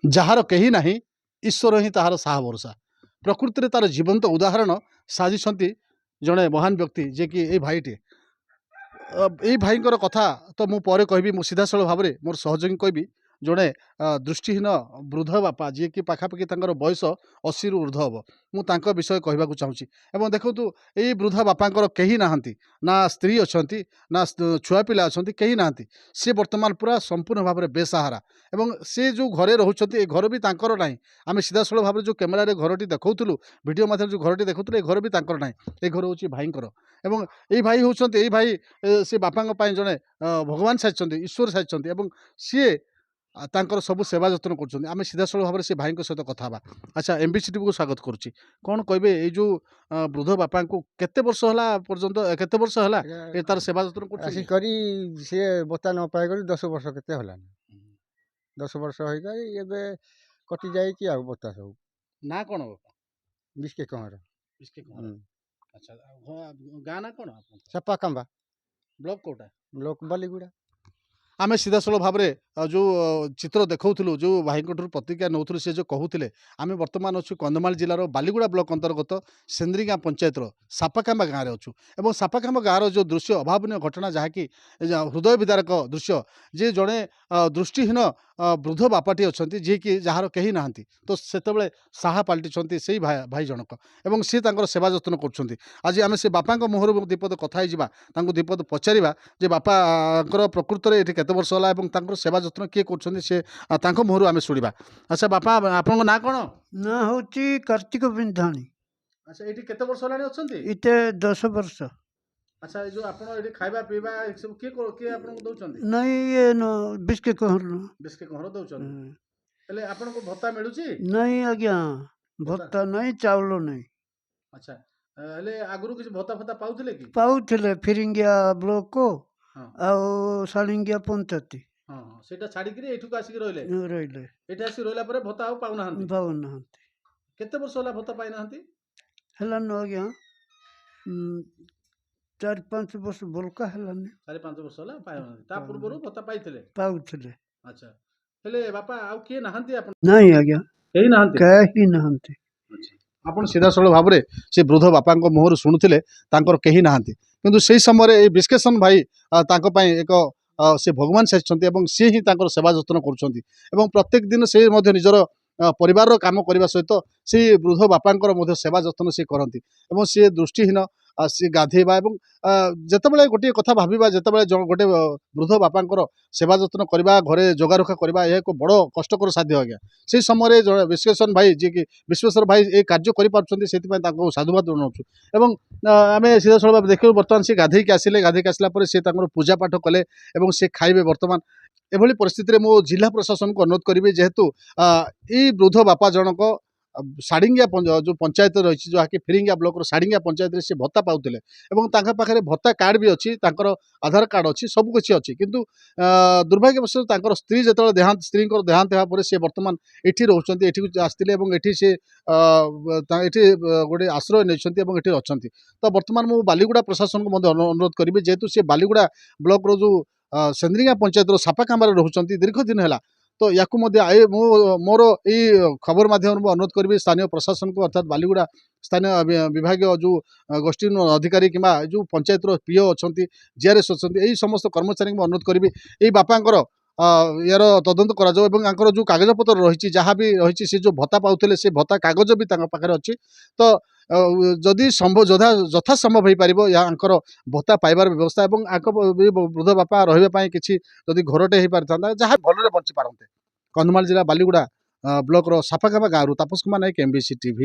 ଯାହାର କେହି ନାହିଁ ଈଶ୍ୱର ହିଁ ତାହାର ସାହା ଭରସା। ପ୍ରକୃତିରେ ତାର ଜୀବନ୍ତ ଉଦାହରଣ ସାଜିଛନ୍ତି ଜଣେ ମହାନ ବ୍ୟକ୍ତି ଯିଏକି ଏଇ ଭାଇଟି। ଏଇ ଭାଇଙ୍କର କଥା ତ ମୁଁ ପରେ କହିବି, ମୁଁ ସିଧାସଳଖ ଭାବରେ ମୋର ସହଯୋଗୀ କହିବି। ଜଣେ ଦୃଷ୍ଟିହୀନ ବୃଦ୍ଧ ବାପା ଯିଏକି ପାଖାପାଖି ତାଙ୍କର ବୟସ 80ରୁ ଉର୍ଦ୍ଧ୍ୱ ହେବ। ମୁଁ ତାଙ୍କ ବିଷୟ କହିବାକୁ ଚାହୁଁଛି। ଏବଂ ଦେଖନ୍ତୁ ଏଇ ବୃଦ୍ଧ ବାପାଙ୍କର କେହି ନାହାନ୍ତି, ନା ସ୍ତ୍ରୀ ଅଛନ୍ତି, ନା ଛୁଆ ପିଲା ଅଛନ୍ତି, କେହି ନାହାନ୍ତି। ସେ ବର୍ତ୍ତମାନ ପୁରା ସମ୍ପୂର୍ଣ୍ଣ ଭାବରେ ବେସାହାରା। ଏବଂ ସେ ଯେଉଁ ଘରେ ରହୁଛନ୍ତି ଏ ଘର ବି ତାଙ୍କର ନାହିଁ। ଆମେ ସିଧାସଳଖ ଭାବରେ ଯେଉଁ କ୍ୟାମେରାରେ ଘରଟି ଦେଖାଉଥିଲୁ, ଭିଡ଼ିଓ ମାଧ୍ୟମରେ ଯେଉଁ ଘରଟି ଦେଖାଉଥିଲୁ, ଏ ଘର ବି ତାଙ୍କର ନାହିଁ। ଏ ଘର ହେଉଛି ଭାଇଙ୍କର। ଏବଂ ଏଇ ଭାଇ ହେଉଛନ୍ତି, ଏଇ ଭାଇ ସେ ବାପାଙ୍କ ପାଇଁ ଜଣେ ଭଗବାନ ସାଜିଛନ୍ତି, ଈଶ୍ୱର ସାଜିଛନ୍ତି। ଏବଂ ସିଏ ତାଙ୍କର ସବୁ ସେବା ଯତ୍ନ କରୁଛନ୍ତି। ଆମେ ସିଧାସଳଖ ଭାବରେ ସେ ଭାଇଙ୍କ ସହିତ କଥା ହେବା। ଆଚ୍ଛା, MBC ଟିଭିକୁ ସ୍ୱାଗତ କରୁଛି। କ'ଣ କହିବେ ଏଇ ଯେଉଁ ବୃଦ୍ଧ ବାପାଙ୍କୁ କେତେ ବର୍ଷ ହେଲା ପର୍ଯ୍ୟନ୍ତ, କେତେ ବର୍ଷ ହେଲା ଏ ତାର ସେବା ଯତ୍ନ କରୁଛନ୍ତି? ଆସିକରି ସିଏ ବତା ନ ପାଇକରି 10 ବର୍ଷ କେତେ ହେଲାଣି। 10 ବର୍ଷ ହେଇକରି ଏବେ କଟି ଯାଇଛି ଆଉ ବତା ସବୁ। ନା କ'ଣ ବାପା? ବିସ୍କେ କହଁର। ଆଚ୍ଛା, ଗାଁ ନା କ'ଣ? ସାପାକାମ୍ବା ବ୍ଲକ କୋଉଟା? ବ୍ଲକ ବାଲିଗୁଡ଼ା। ଆମେ ସିଧାସଳଖ ଭାବରେ ଯେଉଁ ଚିତ୍ର ଦେଖାଉଥିଲୁ, ଯେଉଁ ଭାଇଙ୍କଠାରୁ ପ୍ରତିକ୍ରିୟା ନେଉଥିଲୁ, ସେ ଯେଉଁ କହୁଥିଲେ, ଆମେ ବର୍ତ୍ତମାନ ଅଛୁ କନ୍ଧମାଳ ଜିଲ୍ଲାର ବାଲିଗୁଡ଼ା ବ୍ଲକ ଅନ୍ତର୍ଗତ ସେନ୍ଦ୍ରିଗାଁ ପଞ୍ଚାୟତର ସାପାକାମ୍ବା ଗାଁରେ ଅଛୁ। ଏବଂ ସାପାକାମ୍ବା ଗାଁର ଯେଉଁ ଦୃଶ୍ୟ, ଅଭାବନୀୟ ଘଟଣା, ଯାହାକି ହୃଦୟ ବିଦାରକ ଦୃଶ୍ୟ, ଯେ ଜଣେ ଦୃଷ୍ଟିହୀନ ବୃଦ୍ଧ ବାପାଟି ଅଛନ୍ତି, ଯିଏକି ଯାହାର କେହି ନାହାନ୍ତି, ତ ସେତେବେଳେ ସାହା ପାଲଟିଛନ୍ତି ସେଇ ଭାଇ ଜଣକ। ଏବଂ ସେ ତାଙ୍କର ସେବା ଯତ୍ନ କରୁଛନ୍ତି। ଆଜି ଆମେ ସେ ବାପାଙ୍କ ମୁହଁରୁ ଦୁଇପଦ କଥା ହେଇଯିବା, ତାଙ୍କୁ ଦୁଇପଦ ପଚାରିବା ଯେ ବାପାଙ୍କର ପ୍ରକୃତରେ ଏଠି କେତେ ବର୍ଷ ହେଲା ଏବଂ ତାଙ୍କର ସେବା ଯତ୍ନ କିଏ କରୁଛନ୍ତି, ସେ ତାଙ୍କ ମୁହଁରୁ ଆମେ ଶୁଣିବା। ଆଚ୍ଛା ବାପା, ଆପଣଙ୍କ ନାଁ କ'ଣ? ନା ହେଉଛି କାର୍ତ୍ତିକ ବିନ୍ଧାଣୀ। ଆଚ୍ଛା, ଏଠି କେତେ ବର୍ଷ ହେଲାଣି ଅଛନ୍ତି? ଇତେ 10 ବର୍ଷ। ଆଚ୍ଛା, ଏ ଯେଉଁ ଆପଣ ଏଠି ଖାଇବା ପିଇବା ଏସବୁ କିଏ ଆପଣଙ୍କୁ ଦେଉଛନ୍ତି? ନାଇଁ ଇଏ ବିସ୍କେ କହର ବିସ୍କେ ଘର ଦେଉଛନ୍ତି। ହେଲେ ଆପଣଙ୍କୁ ଭତ୍ତା ମିଳୁଛି? ନାଇଁ ଆଜ୍ଞା, ଭତ୍ତା ନାହିଁ, ଚାଉଳ ନାହିଁ। ଆଚ୍ଛା, ହେଲେ ଆଗରୁ କିଛି ଭତ୍ତା ଫତ୍ତା ପାଉଥିଲେ କି? ପାଉଥିଲେ ଫିରିଙ୍ଗିଆ ବ୍ଲକ ହଁ ଆଉ ସାଳିଙ୍ଗିଆ ପଞ୍ଚାୟତ ହଁ ହଁ, ସେଇଟା ଛାଡ଼ିକିରି ଏଠିକୁ ଆସିକି ରହିଲେ। ରହିଲେ। ଏଠି ଆସିକି ରହିଲା ପରେ ଭତ୍ତା ଆଉ ପାଉନାହାନ୍ତି? ପାଉନାହାନ୍ତି। କେତେ ବର୍ଷ ହେଲା ଭତ୍ତା ପାଇନାହାନ୍ତି? ହେଲାନ ଆଜ୍ଞା 4-5 ବର୍ଷ ବଲକା ହେଲାନି। 4-5 ବର୍ଷ ହେଲା ପାଉନାହାନ୍ତି। ତା ପୂର୍ବରୁ ଭତ୍ତା ପାଇଥିଲେ? ପାଉଥିଲେ। ଆଚ୍ଛା, ହେଲେ ବାପା ଆଉ କିଏ ନାହାନ୍ତି? ଆପଣ ନାଇଁ ଆଜ୍ଞା, କେହି ନାହାନ୍ତି? କେହି ନାହାନ୍ତି। ଆପଣ ସିଧାସଳଖ ଭାବରେ ସେ ବୃଦ୍ଧ ବାପାଙ୍କ ମୁହଁରୁ ଶୁଣୁଥିଲେ ତାଙ୍କର କେହି ନାହାନ୍ତି। କିନ୍ତୁ ସେହି ସମୟରେ ଏଇ ବିଶ୍କେଶନ ଭାଇ ତାଙ୍କ ପାଇଁ ଏକ ସେ ଭଗବାନ ସାଜିଛନ୍ତି ଏବଂ ସିଏ ହିଁ ତାଙ୍କର ସେବା ଯତ୍ନ କରୁଛନ୍ତି। ଏବଂ ପ୍ରତ୍ୟେକ ଦିନ ସେ ମଧ୍ୟ ନିଜର ପରିବାରର କାମ କରିବା ସହିତ ସେଇ ବୃଦ୍ଧ ବାପାଙ୍କର ମଧ୍ୟ ସେବା ଯତ୍ନ ସେ କରନ୍ତି। ଏବଂ ସିଏ ଦୃଷ୍ଟିହୀନ, ସିଏ ଗାଧେଇବା ଏବଂ ଯେତେବେଳେ ଗୋଟିଏ କଥା ଭାବିବା, ଯେତେବେଳେ ଗୋଟେ ବୃଦ୍ଧ ବାପାଙ୍କର ସେବା ଯତ୍ନ କରିବା, ଘରେ ଜଗାରଖା କରିବା, ଏହା ଏକ ବଡ଼ କଷ୍ଟକର ସାଧ୍ୟ ଆଜ୍ଞା। ସେହି ସମୟରେ ଜଣେ ବିଶ୍କେଶନ ଭାଇ, ଯିଏକି ବିଶ୍ବେଶ୍ୱର ଭାଇ ଏ କାର୍ଯ୍ୟ କରିପାରୁଛନ୍ତି, ସେଥିପାଇଁ ତାଙ୍କୁ ସାଧୁବାଦ ଜଣାଉଛୁ। ଏବଂ ଆମେ ସିଧାସଳଖ ଭାବେ ଦେଖିବୁ, ବର୍ତ୍ତମାନ ସେ ଗାଧେଇକି ଆସିଲେ। ଗାଧେଇକି ଆସିଲା ପରେ ସେ ତାଙ୍କର ପୂଜା ପାଠ କଲେ ଏବଂ ସେ ଖାଇବେ। ବର୍ତ୍ତମାନ ଏଭଳି ପରିସ୍ଥିତିରେ ମୁଁ ଜିଲ୍ଲା ପ୍ରଶାସନକୁ ଅନୁରୋଧ କରିବି, ଯେହେତୁ ଏଇ ବୃଦ୍ଧ ବାପା ଜଣକ ସାଡ଼ିଙ୍ଗିଆ ଯେଉଁ ପଞ୍ଚାୟତ ରହିଛି, ଯାହାକି ଫିରିଙ୍ଗିଆ ବ୍ଲକର ସାଡ଼ିଙ୍ଗିଆ ପଞ୍ଚାୟତରେ ସେ ଭତ୍ତା ପାଉଥିଲେ ଏବଂ ତାଙ୍କ ପାଖରେ ଭତ୍ତା କାର୍ଡ଼ ବି ଅଛି, ତାଙ୍କର ଆଧାର କାର୍ଡ଼ ଅଛି, ସବୁ କିଛି ଅଛି। କିନ୍ତୁ ଦୁର୍ଭାଗ୍ୟବଶତଃ ତାଙ୍କର ସ୍ତ୍ରୀଙ୍କର ଦେହାନ୍ତ ହେବା ପରେ ସେ ବର୍ତ୍ତମାନ ଏଠି ରହୁଛନ୍ତି, ଏଠିକୁ ଆସିଥିଲେ ଏବଂ ଏଠି ସେ ଏଠି ଗୋଟେ ଆଶ୍ରୟ ନେଇଛନ୍ତି ଏବଂ ଏଠି ଅଛନ୍ତି। ତ ବର୍ତ୍ତମାନ ମୁଁ ବାଲିଗୁଡ଼ା ପ୍ରଶାସନକୁ ମଧ୍ୟ ଅନୁରୋଧ କରିବି, ଯେହେତୁ ସେ ବାଲିଗୁଡ଼ା ବ୍ଲକର ଯେଉଁ ସେନ୍ଦ୍ରିଗାଁ ପଞ୍ଚାୟତର ସାପାକାମ୍ବାରେ ରହୁଛନ୍ତି ଦୀର୍ଘ ଦିନ ହେଲା, ତ ୟାକୁ ମଧ୍ୟ ମୁଁ ମୋର ଏଇ ଖବର ମାଧ୍ୟମରେ ମୁଁ ଅନୁରୋଧ କରିବି ସ୍ଥାନୀୟ ପ୍ରଶାସନକୁ, ଅର୍ଥାତ୍ ବାଲିଗୁଡ଼ା ସ୍ଥାନୀୟ ବିଭାଗୀୟ ଯେଉଁ ଗୋଷ୍ଠୀ ଅଧିକାରୀ କିମ୍ବା ଯେଉଁ ପଞ୍ଚାୟତର ପିଓ ଅଛନ୍ତି, GRS ଅଛନ୍ତି, ଏହି ସମସ୍ତ କର୍ମଚାରୀଙ୍କୁ ମୁଁ ଅନୁରୋଧ କରିବି ଏଇ ବାପାଙ୍କର ୟାର ତଦନ୍ତ କରାଯାଉ ଏବଂ ତାଙ୍କର ଯେଉଁ କାଗଜପତ୍ର ରହିଛି, ଯାହା ବି ରହିଛି, ସେ ଯେଉଁ ଭତ୍ତା ପାଉଥିଲେ ସେ ଭତ୍ତା କାଗଜ ବି ତାଙ୍କ ପାଖରେ ଅଛି। ତ ଯଦି ଯଥା ସମ୍ଭବ ହେଇପାରିବ ୟାଙ୍କର ଭତ୍ତା ପାଇବାର ବ୍ୟବସ୍ଥା ଏବଂ ଆଙ୍କ ବୃଦ୍ଧ ବାପା ରହିବା ପାଇଁ କିଛି ଯଦି ଘରଟେ ହେଇପାରିଥାନ୍ତା, ଯାହା ଭଲରେ ବଞ୍ଚିପାରନ୍ତେ। କନ୍ଧମାଳ ଜିଲ୍ଲା ବାଲିଗୁଡ଼ା ବ୍ଲକର ସାପାକାମ୍ବା ଗାଁରୁ ତାପସ କୁମାର ନାୟକ, MBC TV।